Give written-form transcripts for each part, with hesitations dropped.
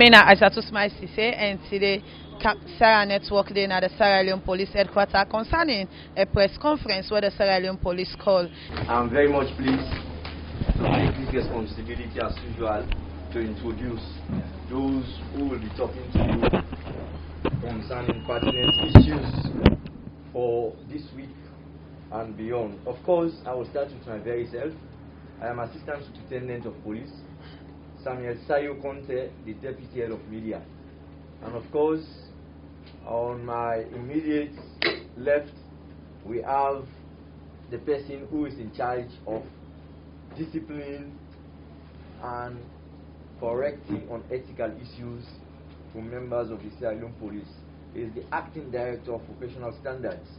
Mina Ajatus Sise and today Sarah Network Day at the Sierra Leone Police Headquarters concerning a press conference where the Sierra Leone Police called. I'm very much pleased to take this responsibility as usual to introduce those who will be talking to you concerning pertinent issues for this week and beyond. Of course, I will start with my very self. I am Assistant Superintendent of Police Samuel Sayo Conte, the Deputy Head of Media. And of course, on my immediate left, we have the person who is in charge of discipline and correcting on ethical issues from members of the Sierra Leone Police. He is the Acting Director of Professional Standards,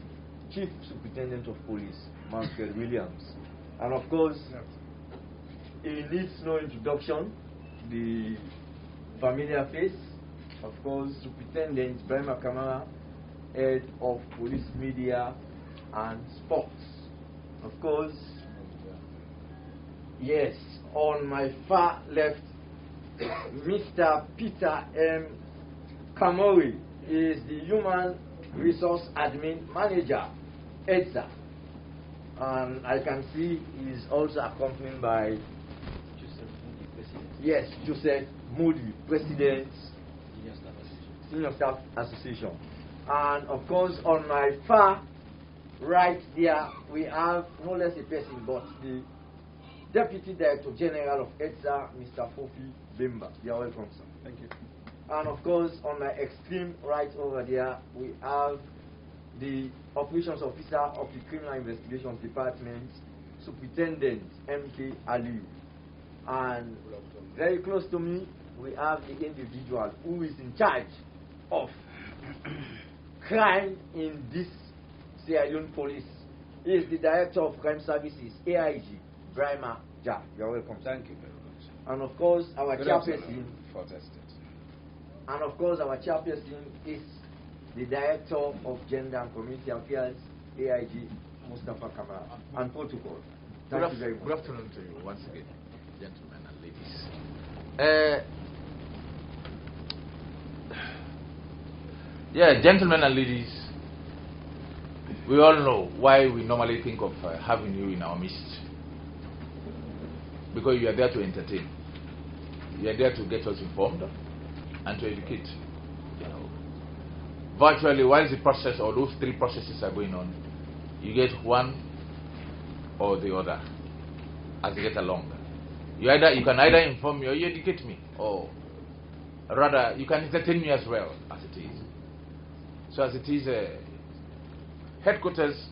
Chief Superintendent of Police, Manfred Williams. And of course, he needs no introduction, the familiar face, of course, Superintendent Ibrahim Kamara, Head of Police Media and Sports. Of course, yes, on my far left, Mr. Peter M. Kamori is the Human Resource Admin Manager, EDSA. And I can see he's also accompanied by Joseph Moody, President, Senior Staff Association. And of course, on my far right there, we have no less a person but the Deputy Director General of EDSA, Mr. Fofi Bemba. You are welcome, sir. Thank you. And of course, on my extreme right over there, we have the Operations Officer of the Criminal Investigations Department, Superintendent M.K. Aliu. And very close to me, we have the individual who is in charge of crime in this Sierra Leone Police. He is the Director of Crime Services, AIG, Brahma Ja. You are welcome. Thank you very much. And of course, our Good chairperson. for tested. And of course, our chairperson is the Director of Gender and Community Affairs, AIG, Mustafa Kamara, and Protocol. Thank you very much. Good afternoon to you once again, gentlemen and ladies. Gentlemen and ladies, we all know why we normally think of having you in our midst. Because you are there to entertain. You are there to get us informed and to educate. You know, virtually, while the process or those three processes are going on, you get one or the other as you get along. You can either inform me or you educate me, or rather, you can entertain me as well as it is. So as it is, headquarters,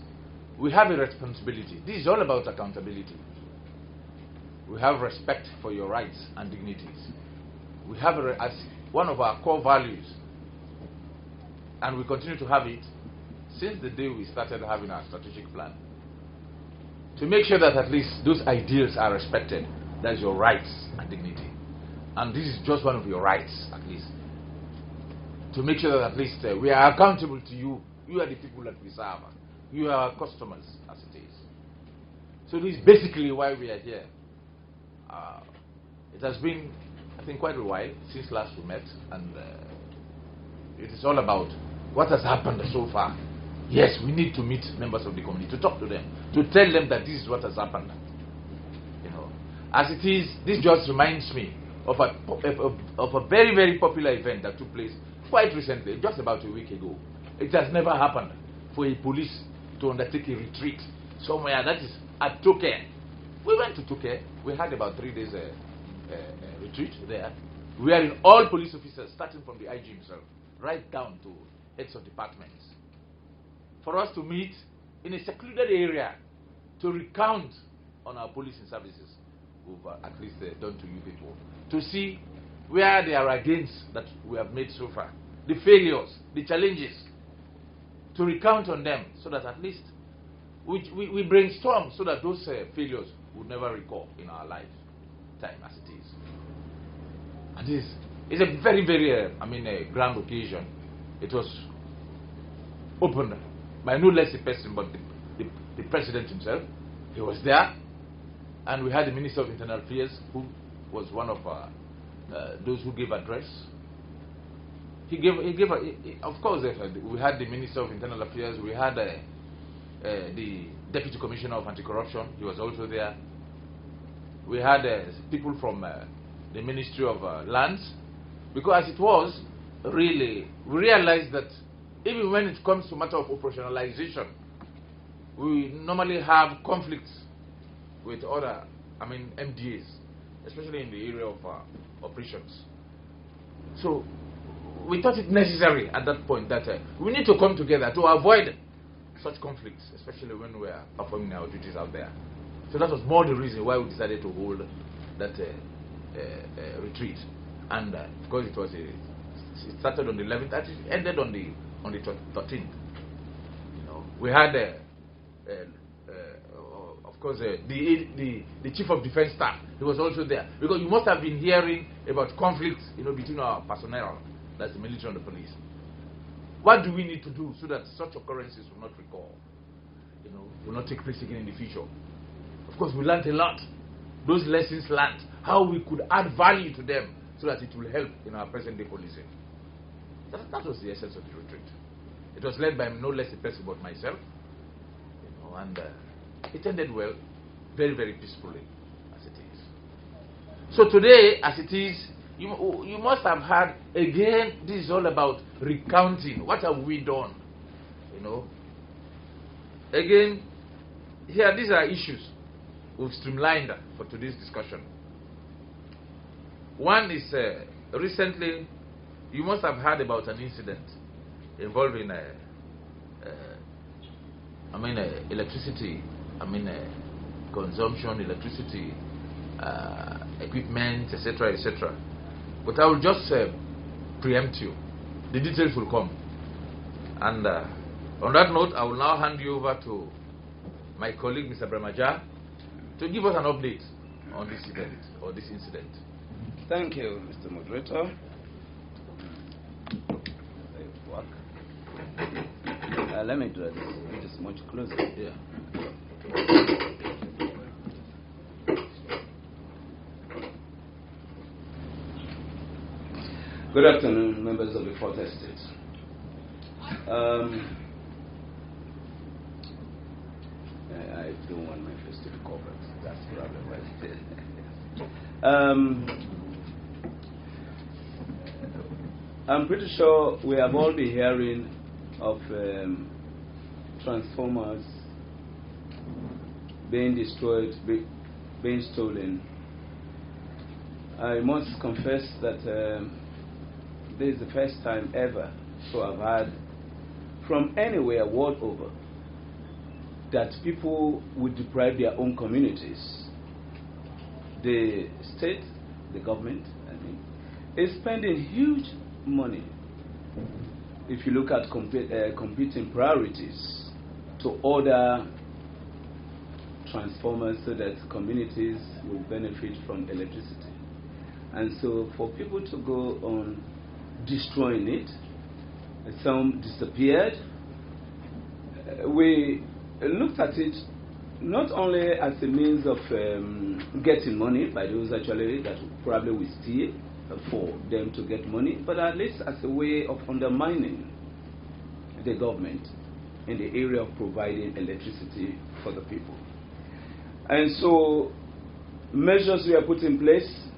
we have a responsibility. This is all about accountability. We have respect for your rights and dignities. We have as one of our core values, and we continue to have it since the day we started having our strategic plan, to make sure that at least those ideals are respected. That is your rights and dignity. And this is just one of your rights, at least. To make sure that at least we are accountable to you. You are the people that we serve. You are our customers, as it is. So this is basically why we are here. It has been, I think, quite a while since last we met, and it is all about what has happened so far. Yes, we need to meet members of the community, to talk to them, to tell them that this is what has happened. You know, as it is, this just reminds me of a very, very popular event that took place quite recently, just about a week ago. It has never happened for a police to undertake a retreat somewhere, that is at Toke. We went to Toke. We had about 3 days retreat there. We are in all police officers, starting from the IG himself, right down to heads of departments, for us to meet in a secluded area to recount on our policing services we've at least done to you people, to see where there are gains that we have made so far, the failures, the challenges, to recount on them so that at least we brainstorm so that those failures would never recur in our lifetime as it is. And this is a very, very, grand occasion. It was opened by no less a person but the president himself. He was there, and we had the Minister of Internal Affairs, who was one of those who gave address. of course, we had the Minister of Internal Affairs, we had the Deputy Commissioner of Anti-Corruption, he was also there. We had people from the Ministry of Lands, because as it was, really, we realized that even when it comes to matter of operationalization, we normally have conflicts with other, MDAs, especially in the area of operations. So we thought it necessary at that point that we need to come together to avoid such conflicts, especially when we are performing our duties out there. So that was more the reason why we decided to hold that retreat. And of course, it started on the 11th, and it ended on the 13th. You know, we had, of course, the Chief of Defense Staff. He was also there, because you must have been hearing about conflicts, between our personnel, that's the military and the police. What do we need to do so that such occurrences will not recur? Will not take place again in the future? Of course, we learned a lot. Those lessons learned, how we could add value to them so that it will help in our present-day policing. That was the essence of the retreat. It was led by no less a person but myself, and it ended well, very, very peacefully, as it is. So today, as it is, you must have heard, again, this is all about recounting. What have we done? Again, here, these are issues we've streamlined for today's discussion. One is, recently, you must have heard about an incident involving electricity, consumption, electricity, equipment, etc., etc. But I will just preempt you. The details will come. And on that note, I will now hand you over to my colleague, Mr. Brahmaja, to give us an update on this event or this incident. Thank you, Mr. Moderator. Let me draw this much closer. Yeah. Good afternoon, members of the Fourth Estate. I don't want my face to be covered. That's the problem, right? I'm pretty sure we have all been hearing of transformers being destroyed, being stolen. I must confess that this is the first time ever to have heard from anywhere world over that people would deprive their own communities. The state, the government, is spending huge money. If you look at competing priorities to order transformers so that communities will benefit from electricity. And so for people to go on destroying it, some disappeared. We looked at it not only as a means of getting money by those actually that probably will steal for them to get money, but at least as a way of undermining the government in the area of providing electricity for the people. And so measures were put in place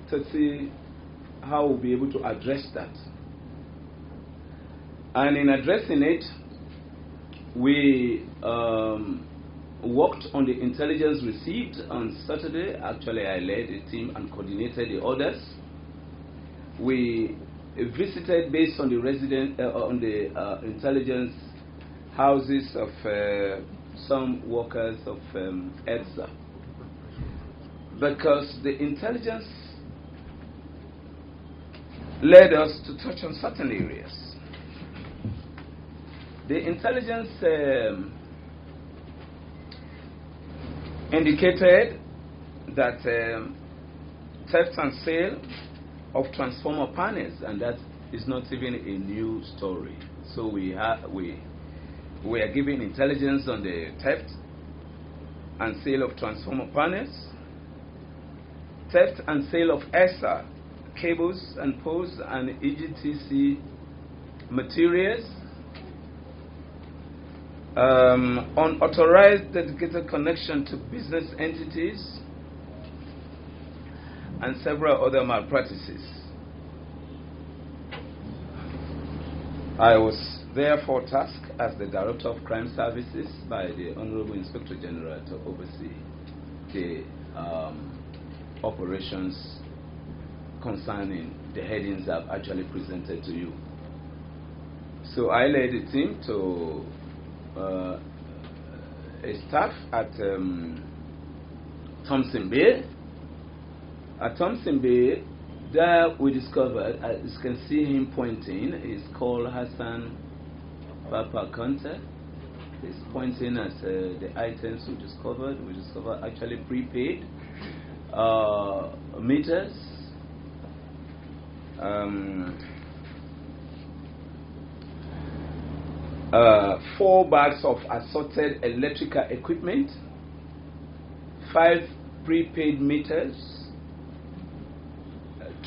to see how we'll be able to address that. And in addressing it, we worked on the intelligence received on Saturday. Actually, I led a team and coordinated the others. We visited based on the intelligence houses of some workers of EDSA, because the intelligence led us to touch on certain areas. The intelligence indicated that theft and sale of transformer panels, and that is not even a new story. So we are giving intelligence on the theft and sale of transformer panels, theft and sale of ESA cables and poles and EGTC materials, unauthorized dedicated connection to business entities, and several other malpractices. I was therefore tasked as the Director of Crime Services by the Honorable Inspector General to oversee the operations concerning the headings I've actually presented to you. So I led a team to a staff at Thompson Bay. At Thompson Bay, there we discovered, as you can see him pointing, he's called Hassan Papa Conte. He's pointing at the items we discovered. We discovered actually prepaid meters, 4 bags of assorted electrical equipment, 5 prepaid meters,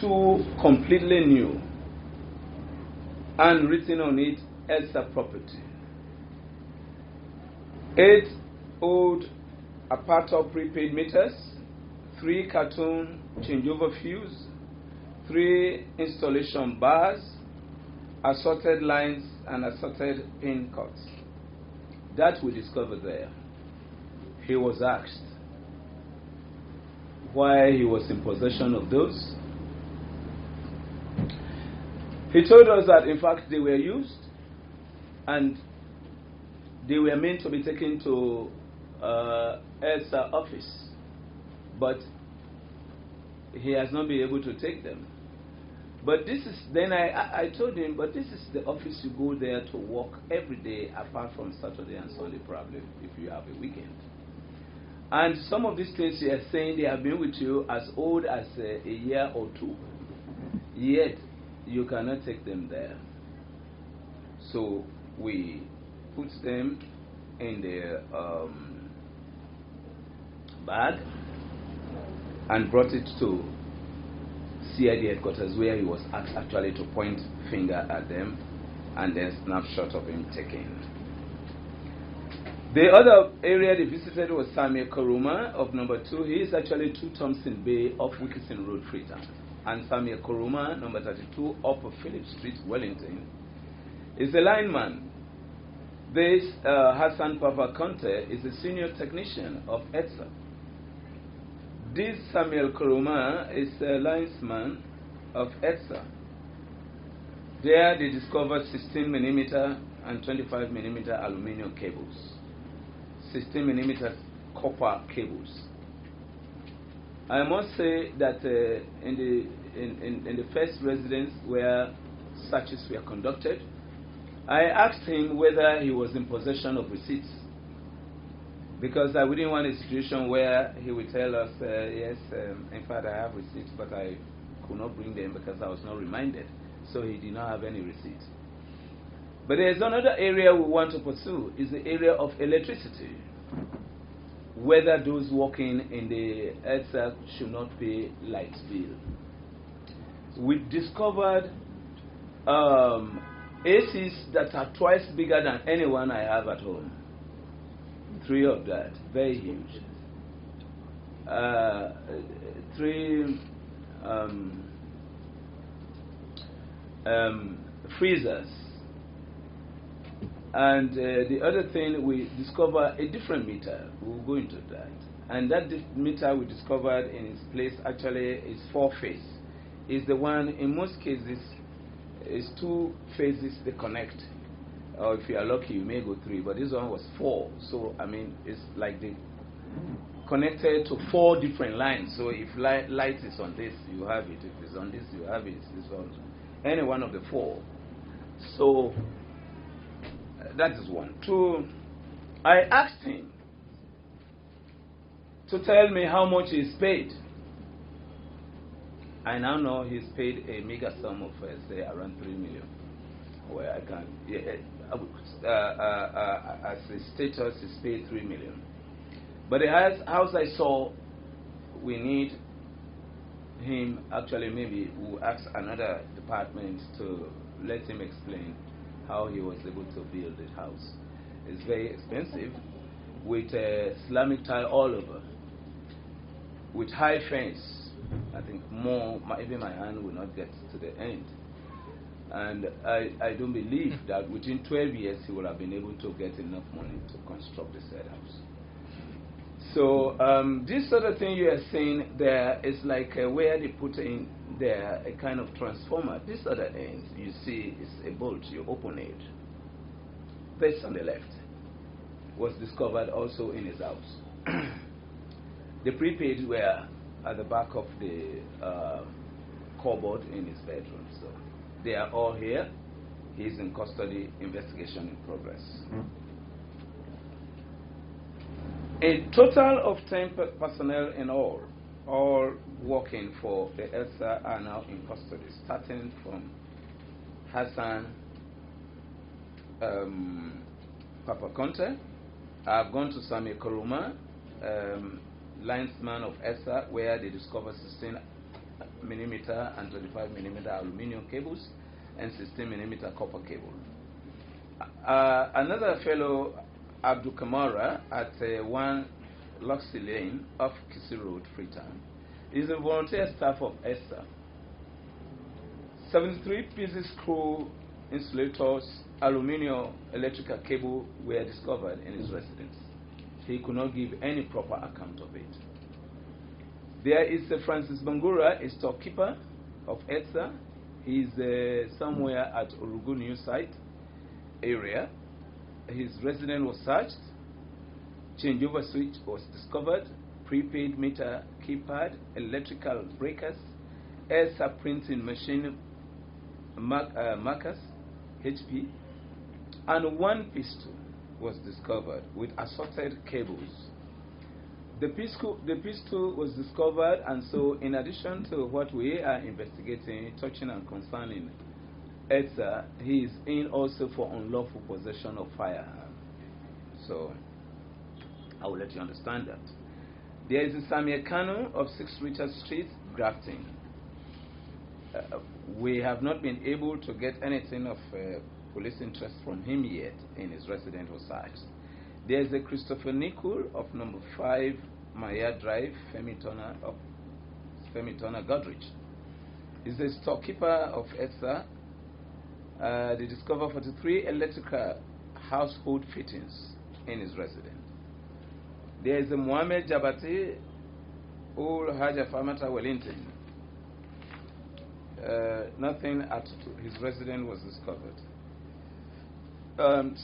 2 completely new, and written on it ELSA property, 8 old Apato prepaid meters, 3 cartoon changeover fuse, 3 installation bars, assorted lines, and assorted pin cuts. That we discovered there. He was asked why he was in possession of those. He told us that in fact they were used and they were meant to be taken to ELSA office, but he has not been able to take them. But this is, then I told him, but this is the office you go there to work every day apart from Saturday and Sunday probably if you have a weekend. And some of these things you are saying, they have been with you as old as a year or 2. Yet you cannot take them there. So we put them in the bag and brought it to CID headquarters, where he was asked actually to point finger at them and then snapshot of him taken. The other area they visited was Samir Koruma of number 2. He is actually 2 Thompson Bay off Wilkinson Road, Freetown. And Samir Koruma, number 32, up of Phillips Street, Wellington, is a lineman. This Hassan Papa Conte is a senior technician of ETSA. This Samuel Koruma is a linesman of ETSA. There they discovered 16mm and 25mm aluminium cables, 16mm copper cables. I must say that in the first residence where searches were conducted, I asked him whether he was in possession of receipts, because I wouldn't want a situation where he would tell us, yes, in fact I have receipts, but I could not bring them because I was not reminded. So he did not have any receipts. But there is another area we want to pursue, is the area of electricity. Whether those working in the ETSA should not pay light bill. We discovered ACs that are twice bigger than any one I have at home. 3 of that, very huge. 3 freezers. And the other thing, we discovered a different meter. We'll go into that. And that meter we discovered in its place actually is 4-phase. Is the one, in most cases, is 2 phases they connect. Or if you are lucky, you may go 3. But this one was 4. So, I mean, it's like they connected to 4 different lines. So if light is on this, you have it. If it's on this, you have it. It's on any one of the 4. So that is 1. 2, I asked him to tell me how much he's paid. I now know he's paid a mega sum of, say, around 3 million. Where I can, as a status, he's paid 3 million. But the house I saw, we need him, actually maybe we'll ask another department to let him explain how he was able to build the house. It's very expensive, with Islamic tile all over, with high fence. I think even my hand will not get to the end. And I don't believe that within 12 years he will have been able to get enough money to construct the said house. So this sort of thing you are seeing there is like where they put in there a kind of transformer. This other end you see is a bolt, you open it. This on the left was discovered also in his house. The prepaid were at the back of the cupboard in his bedroom. So they are all here. He's in custody, investigation in progress. A total of 10 personnel in all working for the ELSA are now in custody, starting from Hassan Papa Conte. I've gone to Sami Koruma, linesman of ELSA, where they discovered 16mm and 25mm aluminium cables and 16mm copper cable. Another fellow, Abdul Kamara, at 1 Loxley Lane off Kisi Road, Freetown, is a volunteer staff of ELSA. 73 pieces screw insulators, aluminium electrical cable were discovered in his residence. He could not give any proper account of it. There is Francis Bangura, a storekeeper of ELSA. He's somewhere at Urugu New Site area. His residence was searched. Changeover switch was discovered. Prepaid meter keypad, electrical breakers, ELSA printing machine markers, HP, and 1 pistol was discovered with assorted cables. The pistol was discovered, and so in addition to what we are investigating, touching and concerning ELSA, he is in also for unlawful possession of firearm. So I will let you understand that. There is a Samir Kanu of 6 Richard Street, Grafton. We have not been able to get anything of police interest from him yet in his residential site. There is a Christopher Nicol of number 5 Maya Drive, Femitona Godrich. He's a storekeeper of ELSA. They discovered 43 electrical household fittings in his residence. There is a Mohammed Jabati, Old Haja Famata Wellington. Nothing at his residence was discovered.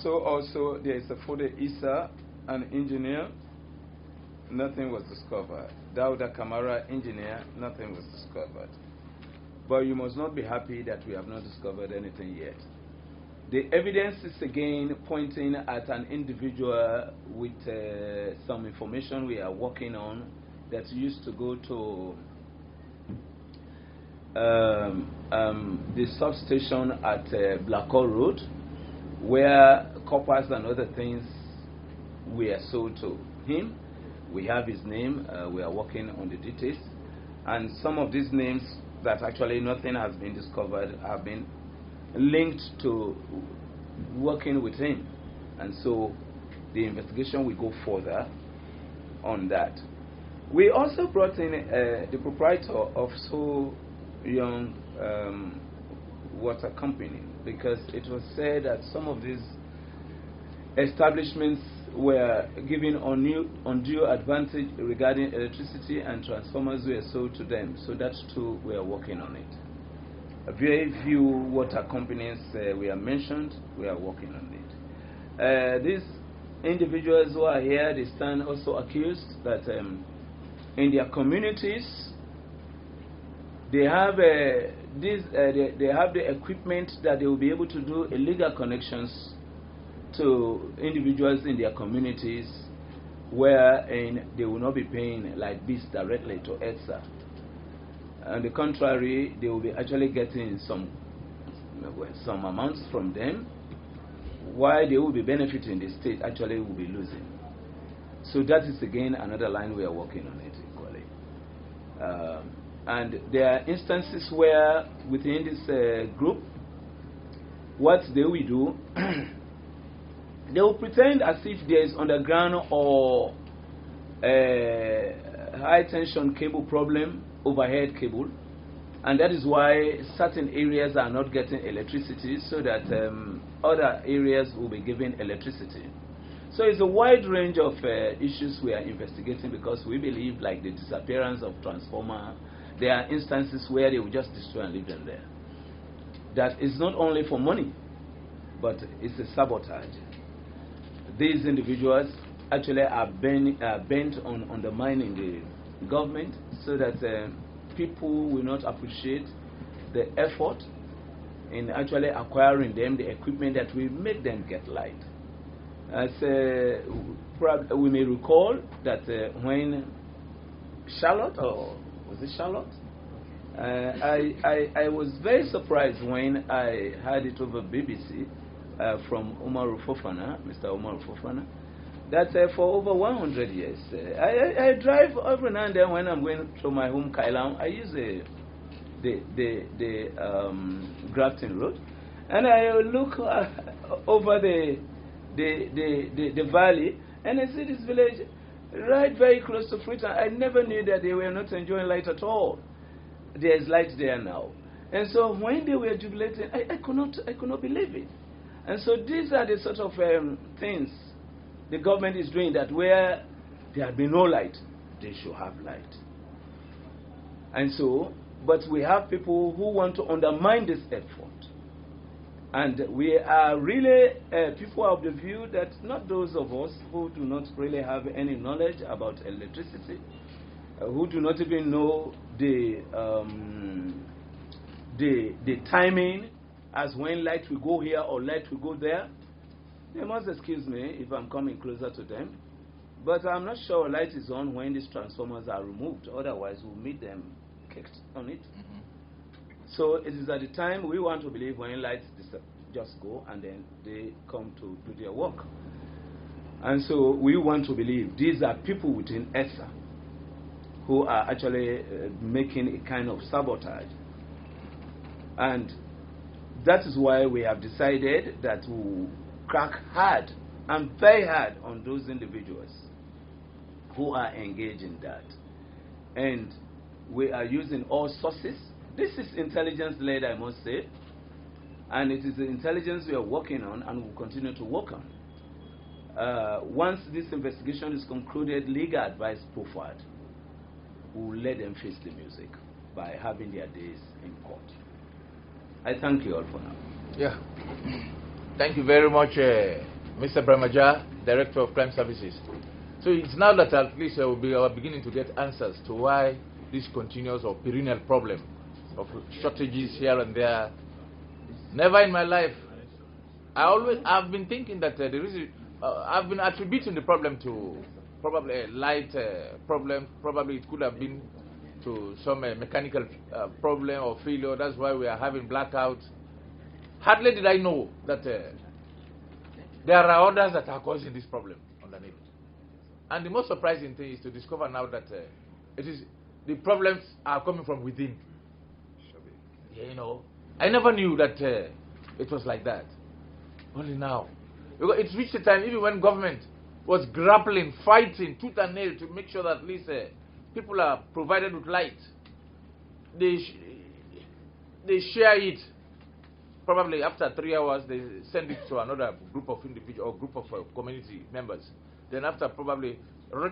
So also there is a Fode Isa, an engineer. Nothing was discovered. Dauda Kamara, engineer. Nothing was discovered. But you must not be happy that we have not discovered anything yet. The evidence is again pointing at an individual with some information we are working on that used to go to the substation at Blackwell Road, where coppers and other things were sold to him. We have his name. We are working on the details. And some of these names that actually nothing has been discovered have been linked to working with him. And so the investigation will go further on that. We also brought in the proprietor of So Young Water Company, because it was said that some of these establishments were given undue advantage regarding electricity, and transformers were sold to them. So that too, we are working on it. Very few water companies were mentioned. We are working on it. These individuals who are here, they stand also accused that in their communities, they have they have the equipment that they will be able to do illegal connections to individuals in their communities, wherein they will not be paying like this directly to ELSA. On the contrary, they will be actually getting some amounts from them, while they will be benefiting, the state actually will be losing. So that is again another line we are working on it equally. And there are instances where within this group, what they will do, they will pretend as if there is underground or high tension cable problem, overhead cable, and that is why certain areas are not getting electricity, so that other areas will be given electricity. So it's a wide range of issues we are investigating, because we believe, like the disappearance of transformer, there are instances where they will just destroy and leave them there. That is not only for money, but it's a sabotage. These individuals actually are bent on undermining the government, so that people will not appreciate the effort in actually acquiring them the equipment that will make them get light. As we may recall that when Charlotte, or was it Charlotte? I was very surprised when I heard it over BBC from Umaru Fofana, Mr. Umaru Fofana, that for over 100 years, I drive every now and then when I'm going to my home Kailam. I use the Grafton Road, and I look over the valley, and I see this village right very close to Freetown. I never knew that they were not enjoying light at all. There is light there now, and so when they were jubilating, I could not believe it. And so these are the sort of things the government is doing, that where there had been no light, they should have light. And so, but we have people who want to undermine this effort. And we are really people of the view that not those of us who do not really have any knowledge about electricity, who do not even know the timing as when light will go here or light will go there, they must excuse me if I'm coming closer to them. But I'm not sure light is on when these transformers are removed. Otherwise, we'll meet them kicked on it. So it is at the time we want to believe when lights just go and then they come to do their work. And so we want to believe these are people within ESA who are actually making a kind of sabotage. And that is why we have decided that we will crack hard and very hard on those individuals who are engaged in that. And we are using all sources. This is intelligence-led, I must say, and it is the intelligence we are working on and will continue to work on. Once this investigation is concluded, legal advice proffered, we will let them face the music by having their days in court. I thank you all for now. Yeah. Thank you very much, Mr. Brahmaja, Director of Crime Services. So it's now that at least we are beginning to get answers to why this continuous or perennial problem of shortages here and there. Never in my life. I've been thinking that I've been attributing the problem to probably a light problem. Probably it could have been to some mechanical problem or failure. That's why we are having blackouts. Hardly did I know that there are others that are causing this problem underneath. And the most surprising thing is to discover now that the problems are coming from within. Yeah, you know, I never knew that it was like that. Only now. Because it reached a time, even when government was grappling, fighting tooth and nail to make sure that at least people are provided with light. They share it. Probably after 3 hours, they send it to another group of individuals or group of community members. Then after probably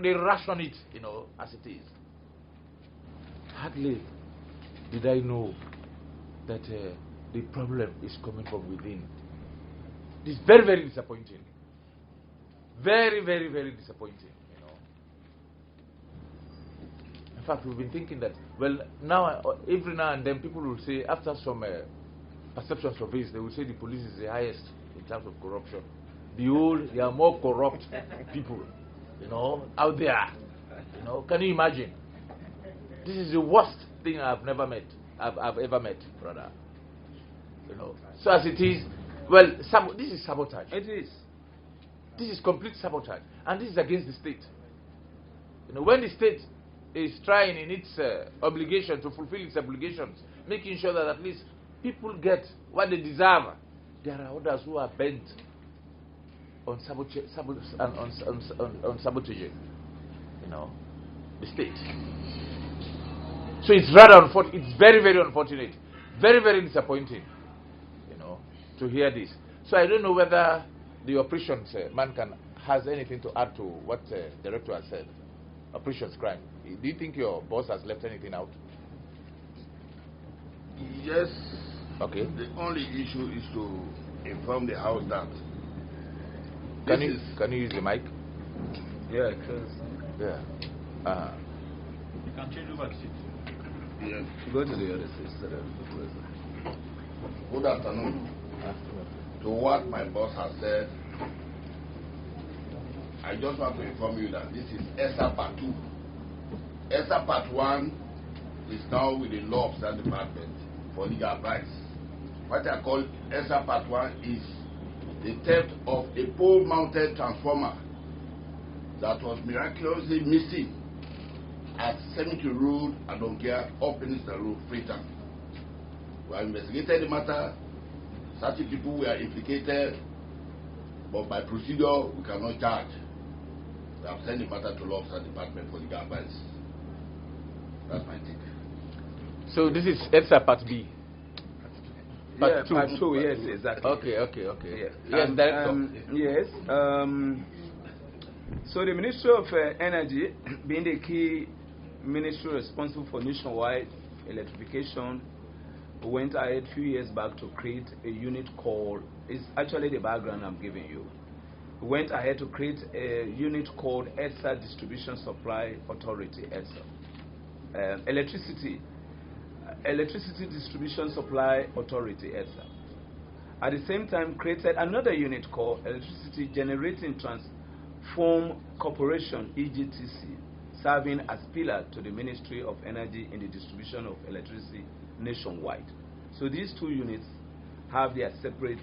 they ration it, you know, as it is. Hardly did I know that the problem is coming from within. It's very, very disappointing. Very, very, very disappointing, you know. In fact, we've been thinking that, well, now, every now and then people will say, after some perception surveys, they will say the police is the highest in terms of corruption. There are more corrupt people, you know, out there. You know, can you imagine? This is the worst thing I've ever met, brother. You know, so as it is, well, this is sabotage. It is. This is complete sabotage, and this is against the state. You know, when the state is trying in its obligation to fulfill its obligations, making sure that at least people get what they deserve, there are others who are bent on sabotaging, the state. So it's rather unfortunate. It's very, very unfortunate, very, very disappointing, to hear this. So I don't know whether the operations man has anything to add to what the director has said. Operations crime. Do you think your boss has left anything out? Yes. Okay. The only issue is to inform the House that. Can you use the mic? Yeah, close. Yeah. You can change over the seat. Yes. Go to the other side. Good afternoon. To what my boss has said, I just want to inform you that this is ESA Part 2. ESA Part 1 is now with the Law Officer Department for legal advice. What I call ESA Part 1 is the theft of a pole-mounted transformer that was miraculously missing at Cemetery Road, Adonkia, up Peninsula Road, Freetown. We have investigated the matter. Certain people were implicated, but by procedure, we cannot charge. We have sent the matter to Law Officer Department for legal advice. That's my take. So this is ESA Part B. Part 2, yes, exactly. Okay. Yes, Yes, Director. Yes. So the Ministry of Energy, being the key ministry responsible for nationwide electrification, went ahead a few years back to create a unit called, it's actually the background I'm giving you. We went ahead to create a unit called ESA Distribution Supply Authority, ESA. Electricity Distribution Supply Authority, ESA. At the same time, created another unit called Electricity Generating Transform Corporation, EGTC, serving as pillar to the Ministry of Energy in the distribution of electricity nationwide. So these two units have their separate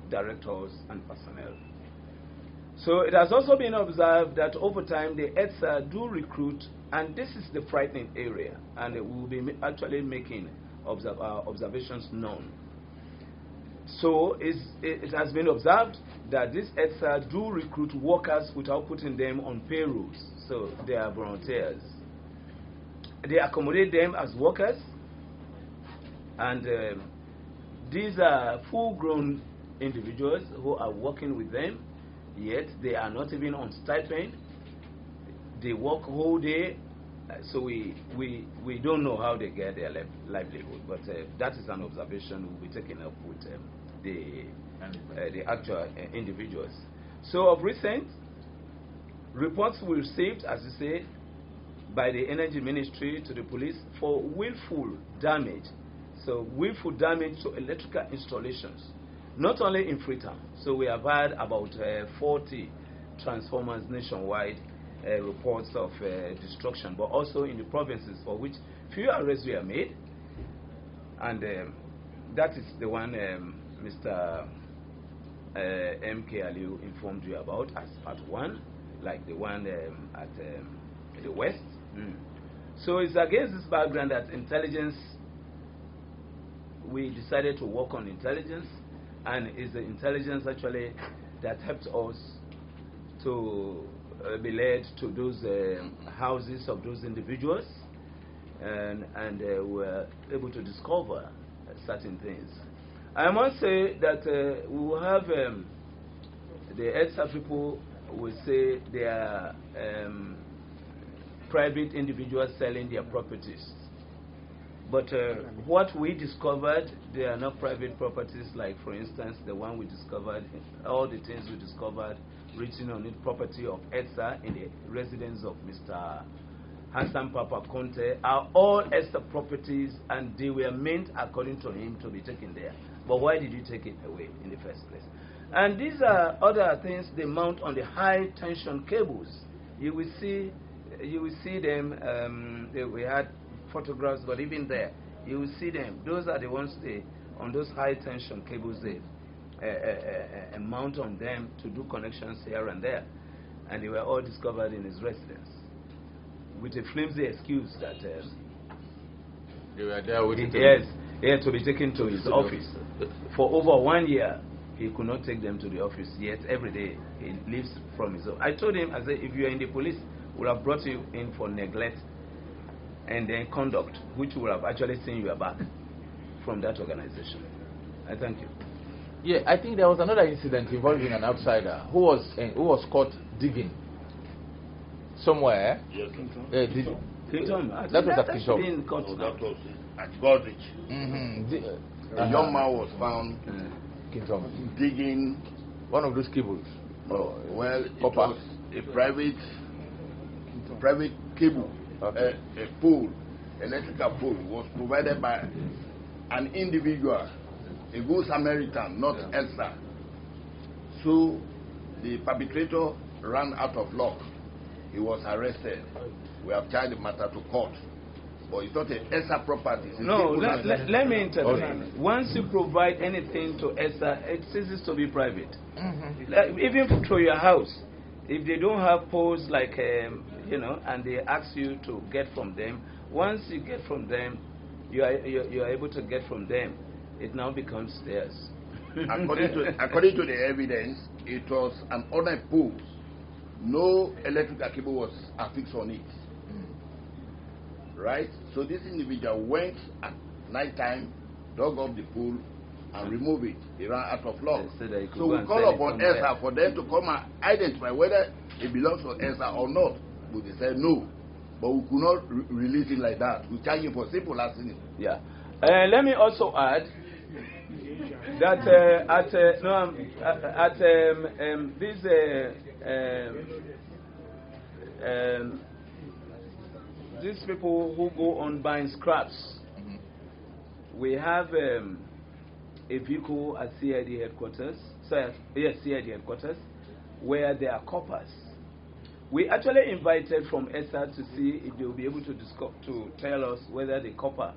directors and personnel. So it has also been observed that over time the ESA do recruit, and this is the frightening area, and we will be actually making observations known. So it has been observed that this ESA do recruit workers without putting them on payrolls. So they are volunteers. They accommodate them as workers, and these are full-grown individuals who are working with them, yet they are not even on stipend. They work whole day, so we don't know how they get their livelihood. But that is an observation we'll be taking up with the actual individuals. So of recent, reports were received, as you say, by the Energy Ministry to the police for willful damage. So willful damage to electrical installations, not only in Freetown. So we have had about 40 transformers nationwide, reports of destruction, but also in the provinces for which few arrests were made. And that is the one Mr. M.K. Aliu informed you about as Part 1, like the one at the West. So it's against this background that intelligence, we decided to work on intelligence, and it's the intelligence actually that helped us to be led to those houses of those individuals, and we were able to discover certain things. I must say that we will have the ESA people will say they are private individuals selling their properties. But what we discovered, they are not private properties, like, for instance, the one we discovered, all the things we discovered written on it, property of ESA in the residence of Mr. Hassan Papa Conte, are all ESA properties, and they were meant, according to him, to be taken there. But why did you take it away in the first place? And these are other things they mount on the high tension cables. You will see them. We had photographs, but even there, you will see them. Those are the ones on those high tension cables they mount on them to do connections here and there, and they were all discovered in his residence with a flimsy excuse that they were there with it. Yes, He had to be taken to his office. For over 1 year, he could not take them to the office, yet every day he leaves from his own. I told him, I said, if you are in the police, would have brought you in for neglect and then conduct, which would have actually seen you back from that organization. I thank you. Yeah, I think there was another incident involving an outsider who was caught digging somewhere. Yes, Clinton, that was at that's Clinton. been caught no, now. that was at Godrich. A young man was found digging. One of those cables. Well, it Copper. was a private cable, Okay. a pole, electrical pole was provided by an individual, a good Samaritan, not Elsa. So the perpetrator ran out of luck. He was arrested. We have charged the matter to court. But it's not an ESA property. No, let me intervene. Once you provide anything to ESA, it ceases to be private. Even through your house, if they don't have poles like, and they ask you to get from them, once you get from them, you are able to get from them, it now becomes theirs. According to the evidence, it was an ordinary pole. No electrical cable was affixed on it. Right? So this individual went at night time, dug up the pool, and removed it. He ran out of luck. So we call upon ESA for them to come and identify whether it belongs to ESA or not. But they said no. But we could not release him like that. We charge him for simple larceny. Yeah. Let me also add that these people who go on buying scraps, we have a vehicle at CID headquarters. CID headquarters, where there are coppers. We actually invited from ESA to see if they will be able to tell us whether the copper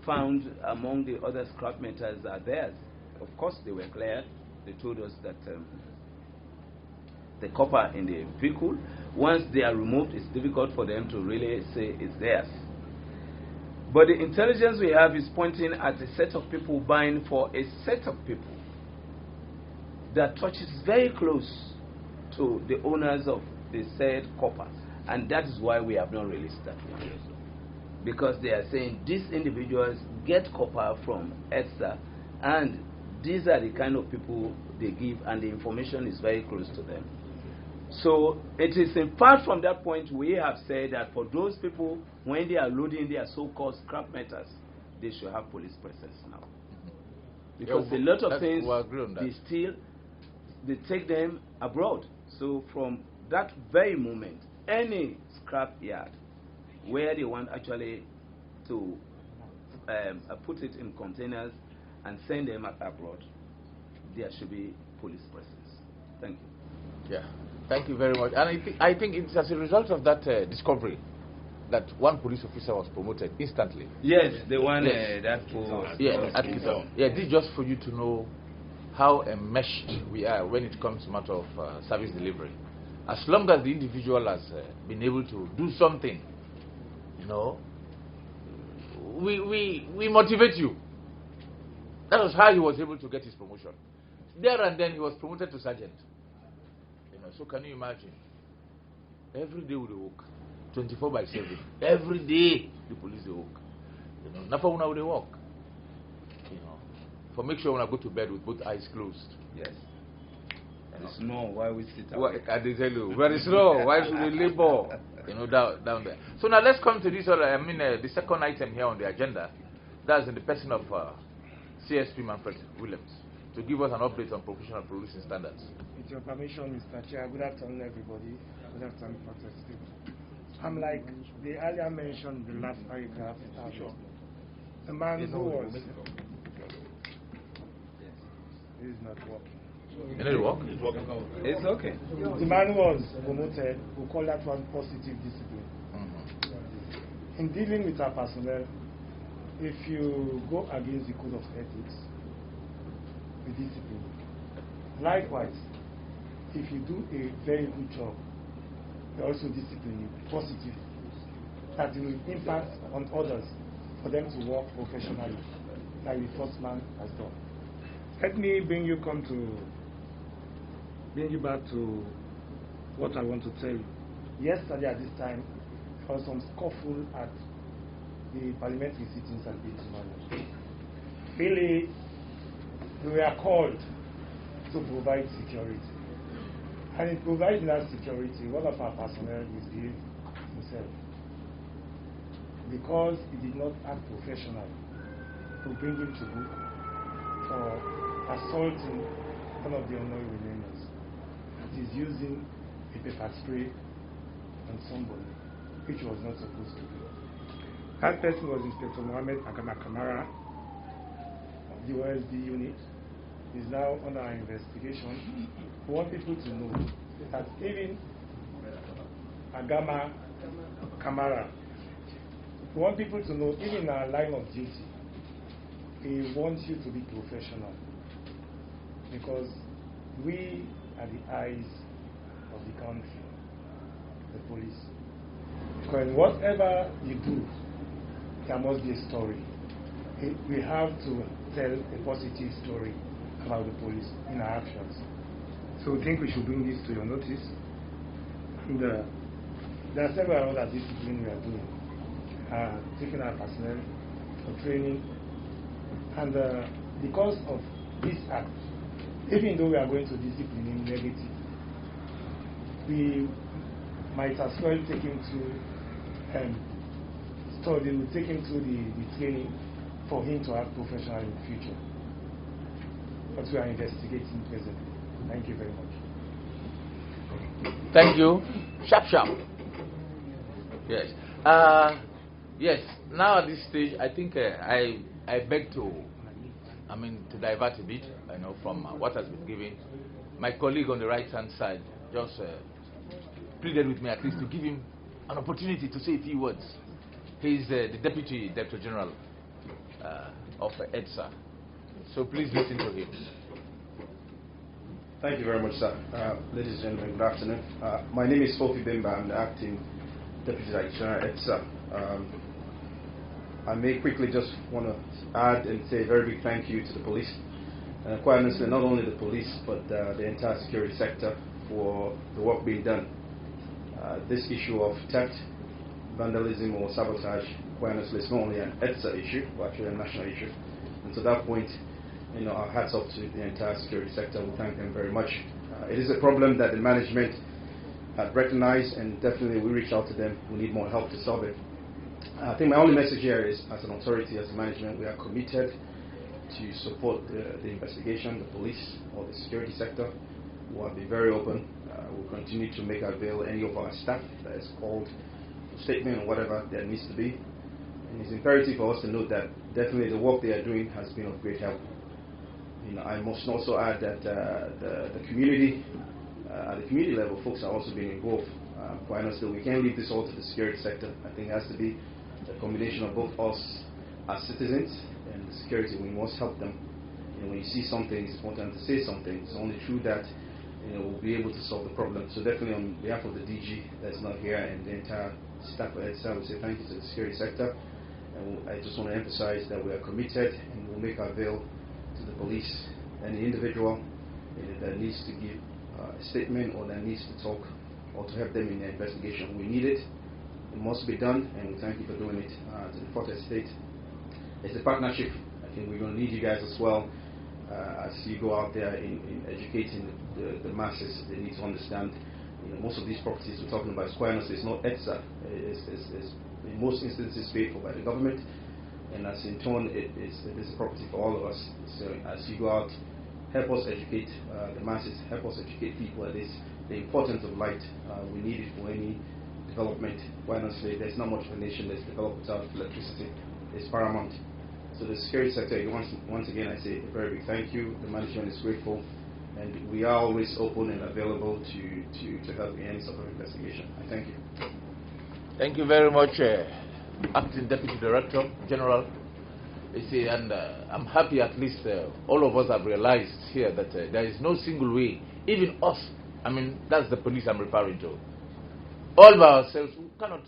found among the other scrap metals are theirs. Of course, they were clear. They told us that the copper in the vehicle, once they are removed, it's difficult for them to really say it's theirs. But the intelligence we have is pointing at a set of people buying for a set of people that touches very close to the owners of the said copper. And that is why we have not released that one. Because they are saying these individuals get copper from ESA, and these are the kind of people they give, and the information is very close to them. So it is in part from that point we have said that for those people, when they are loading their so-called scrap metals, they should have police presence now. Because a lot of things they steal, they take them abroad. So from that very moment, any scrap yard where they want actually to put it in containers and send them abroad, there should be police presence. Thank you. Yeah, thank you very much. And I think it's as a result of that discovery that one police officer was promoted instantly. Yes, the one yes. That was. Yeah, at Kizom. Yeah, this is just for you to know how enmeshed we are when it comes to matter of service delivery. As long as the individual has been able to do something, we motivate you. That was how he was able to get his promotion. There and then he was promoted to sergeant. So can you imagine? Every day we work, 24/7. Every day the police they work. Never when they work. For make sure when I go to bed with both eyes closed. Yes. The snow, why we sit out? What I tell you, very slow. Why should we labor? Down there. So now let's come to this other. The second item here on the agenda. That's in the person of CSP Manfred Williams to give us an update on professional policing standards. With your permission, Mr. Chair, good afternoon, everybody. Good afternoon, Professor. I'm like the earlier mentioned in the last paragraph. The man who was. It is not working. You know it work? It's okay. The man who was promoted, we call that one positive discipline. In dealing with our personnel, if you go against the code of ethics, we discipline. Likewise, if you do a very good job, they also discipline you positively. That will impact on others. for them to work professionally, like the first man has done. Let me bring you back to what I want to tell you. Yesterday at this time, there was some scuffle at the parliamentary sittings at Leone. Really, we were called to provide security. And in providing that security, one of our personnel misbehaved himself because he did not act professionally to bring him to book for assaulting one of the honorary remainers. That is using a pepper spray on somebody, which was not supposed to do. That person was Inspector Mohammed Agama Kamara of the OSD unit. Is now under our investigation. We want people to know that even Agama Kamara, we want people to know, even in our line of duty, we want you to be professional, because we are the eyes of the country, the police. Because whatever you do, there must be a story. We have to tell a positive story about the police in our actions. So we think we should bring this to your notice. And there are several other disciplines we are doing. Taking our personnel for training. And because of this act, even though we are going to discipline him negative, we might as well take him to study, we'll take him to the training for him to act professional in the future. But we are investigating presently. Thank you very much. Thank you. Sharp. Yes. Yes. Now at this stage, I think I beg to, divert a bit, from what has been given. My colleague on the right-hand side just pleaded with me at least to give him an opportunity to say a few words. He's the Deputy Director General of EDSA. So please listen to him. Thank you very much, sir. Ladies and gentlemen, good afternoon. My name is Fofi Bimba. I'm the Acting Deputy Director General at EDSA. I may quickly just want to add and say a very big thank you to the police. Quite honestly, not only the police, but the entire security sector for the work being done. This issue of theft, vandalism or sabotage, quite honestly, it's not only an EDSA issue, but actually a national issue. And to that point, our hats off to the entire security sector. We thank them very much. It is a problem that the management had recognized, and definitely we reached out to them. We need more help to solve it. I think my only message here is, as an authority, as a management, we are committed to support the investigation, the police, or the security sector. We'll be very open. We'll continue to make avail any of our staff that is called for statement or whatever there needs to be. And it's imperative for us to note that definitely the work they are doing has been of great help. I must also add that the community, at the community level, folks are also being involved. Quite honestly, we can't leave this all to the security sector. I think it has to be a combination of both us as citizens and the security. We must help them. When you see something, it's important to say something. It's only through that we'll be able to solve the problem. So definitely on behalf of the DG that's not here and the entire staff at EDSA, we say thank you to the security sector. And I just want to emphasize that we are committed and we'll make our avail to the police, any individual that needs to give a statement or that needs to talk or to help them in their investigation. We need it. It must be done, and we thank you for doing it. To the Fourth Estate, it's a partnership. I think we're going to need you guys as well as you go out there in educating the masses. They need to understand. Most of these properties we're talking about, quite honestly, it's not EDSA. It's in most instances paid for by the government. And as in turn, it is a property for all of us. So as you go out, help us educate the masses, help us educate people at this, the importance of light. We need it for any development. Quite honestly, there's not much of a nation that's developed without electricity. It's paramount. So the security sector, once again, I say a very big thank you. The management is grateful, and we are always open and available to help in any sort of investigation. I thank you. Thank you very much, Acting Deputy Director General. You see, and I'm happy at least all of us have realized here that there is no single way, even us, that's the police I'm referring to, all by ourselves, we cannot,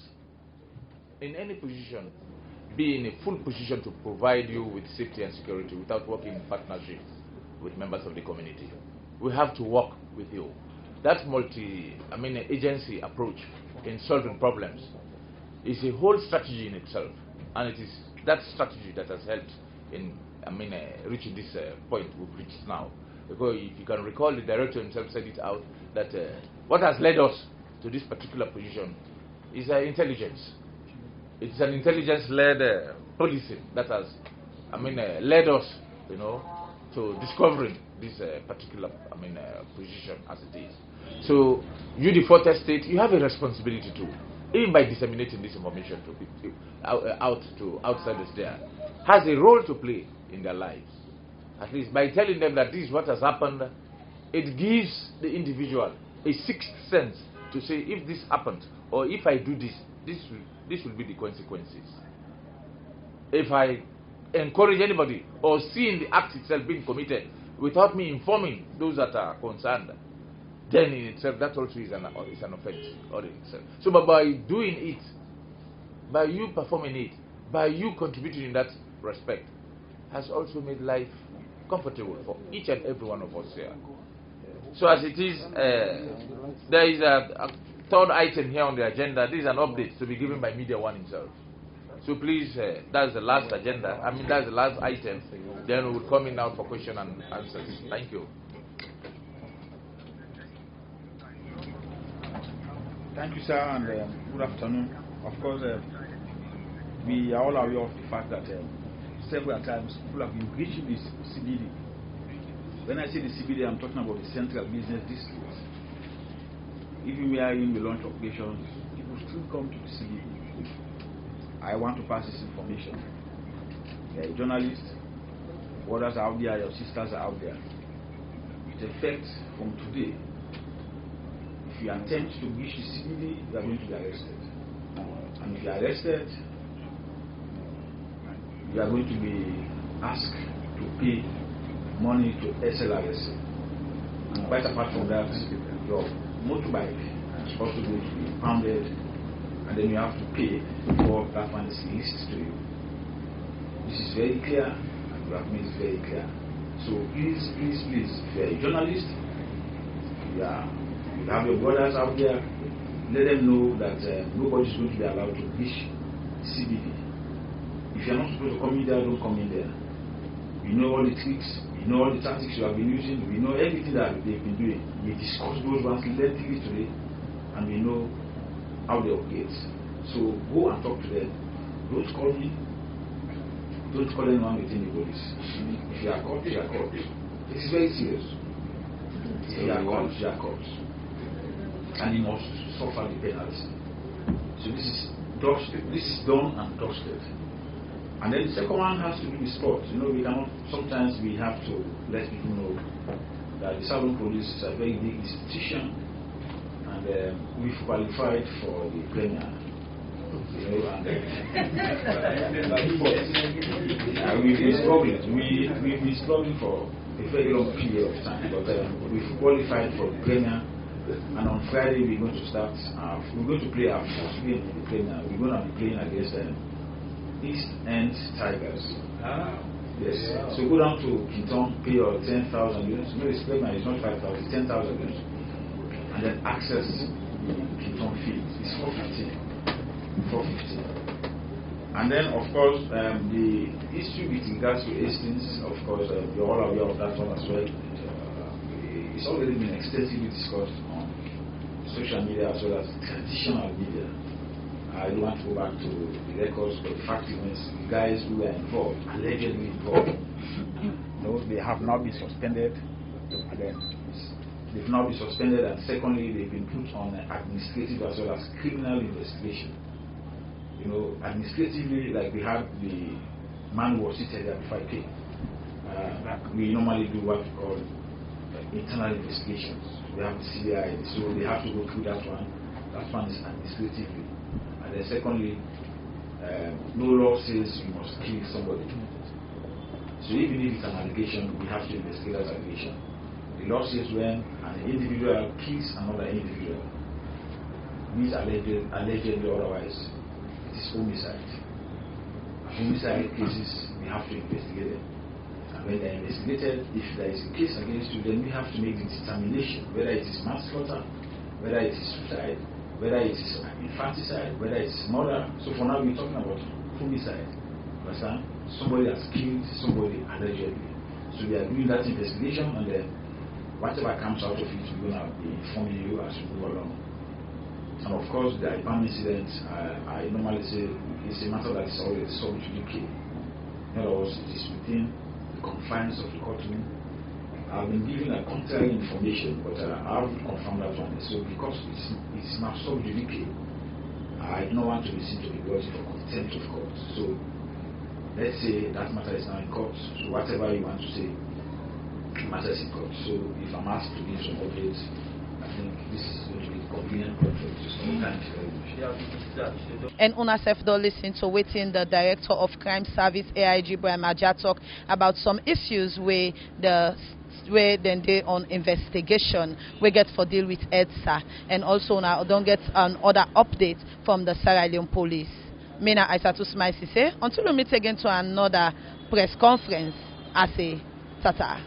in any position, be in a full position to provide you with safety and security without working in partnership with members of the community. We have to work with you. That agency approach in solving problems is a whole strategy in itself, and it is that strategy that has helped in reaching this point we've reached now. Because if you can recall, the director himself said it out that what has led us to this particular position is intelligence. It's an intelligence-led policy that has, led us, to discovering this particular, position as it is. So, you, the fourth estate, you have a responsibility too, even by disseminating this information to people, out to outsiders there, has a role to play in their lives. At least by telling them that this is what has happened, it gives the individual a sixth sense to say, if this happened, or if I do this, this will be the consequences. If I encourage anybody or seeing the act itself being committed without me informing those that are concerned, then in itself that also is an offense or in itself. So, but by doing it, by you performing it, by you contributing in that respect, has also made life comfortable for each and every one of us here. So as it is, there is a third item here on the agenda. This is an update to be given by Media One himself. So please, that's the last agenda. That's the last item. Then we will come in now for question and answers. Thank you. Thank you, sir, and good afternoon. Of course, we are all aware of the fact that several times people have been breaching this CBD. When I say the CBD, I'm talking about the Central Business District. Even where we launch operations, people still come to the CBD. I want to pass this information. You're a journalist, brothers are out there, your sisters are out there. With effect from today, if you attempt to breach the CBD, you are going to be arrested. And if you are arrested, you are going to be asked to pay money to SLRS. And quite apart from that, your motorbike is also going to be impounded, and then you have to pay before that one is released to you. This is very clear, and you have made it very clear. So please, please, please, if you are a journalist, you have your brothers out there, let them know that nobody is going to be allowed to breach CBD. If you are not supposed to come in there, don't come in there. We know all the tricks, we know all the tactics you have been using, we know everything that they've been doing. We discussed those ones lengthily today, and we know how they operate. So go and talk to them. Don't call me. Don't call anyone within the police. If you are caught, you are caught. It is very serious. If you are caught, you are caught. And you must suffer the penalty. So this is done and dusted. And then the second one has to do with sport. Sometimes we have to let people know that the Salon Police is a very big institution, and we've qualified for the Premier. We've been struggling for a very long period of time, but we've qualified for the Premier. And on Friday we're going to start. We're going to play our first game in the Premier. We're going to be playing against East End Tigers. Yes. Yeah. So go down to Kinton, pay your 10,000 units. No, it's Premier, it's not 5,000, it's 10,000 units. And then access the Kinton field. It's 450. And then, of course, the issue with regards to Hastings, of course, you're all aware of that one as well. It's already been extensively discussed on social media as well as traditional media. I don't want to go back to the records, but the fact remains the guys who were involved, allegedly involved, they have now been suspended. And then they've now been suspended, and secondly, they've been put on administrative as well as criminal investigation. Administratively, like we had the man who was seated there before I came. We normally do what we call internal investigations. We have the CBI, so they have to go through that one. That one is administratively. And then secondly, no law says you must kill somebody. So even if it's an allegation, we have to investigate that allegation. The law says when an individual kills another individual, means allegedly, otherwise it is homicide. homicide cases, we have to investigate them. And when they're investigated, if there is a case against you, then we have to make the determination whether it is manslaughter, whether it is suicide, whether it is infanticide, whether it is murder. So for now, we're talking about homicide. Understand? Somebody has killed somebody allegedly. So we are doing that investigation, and then whatever comes out of it, we're going to be informing you as we move along. And of course, the IPAM incident, I normally say it's a matter that is already solved to UK. In other words, it is within the confines of the courtroom. I've been given a contrary information, but I haven't confirmed that one. So because it's now solved to UK, I don't want to be seen to be brought for contempt of court. So let's say that matter is now in court. So whatever you want to say, the matter is in court. So if I'm asked to give some updates, I think this is going to be convenient conference. Thank you very much. And una sef don listen to waiting the Director of Crime Service AIG Brian Maja talk about some issues where then they on investigation we get for deal with EDSA, and also now don't get another update from the Sierra Leone police. Mina Aisatu Smaisi say until we meet again to another press conference, I say tata.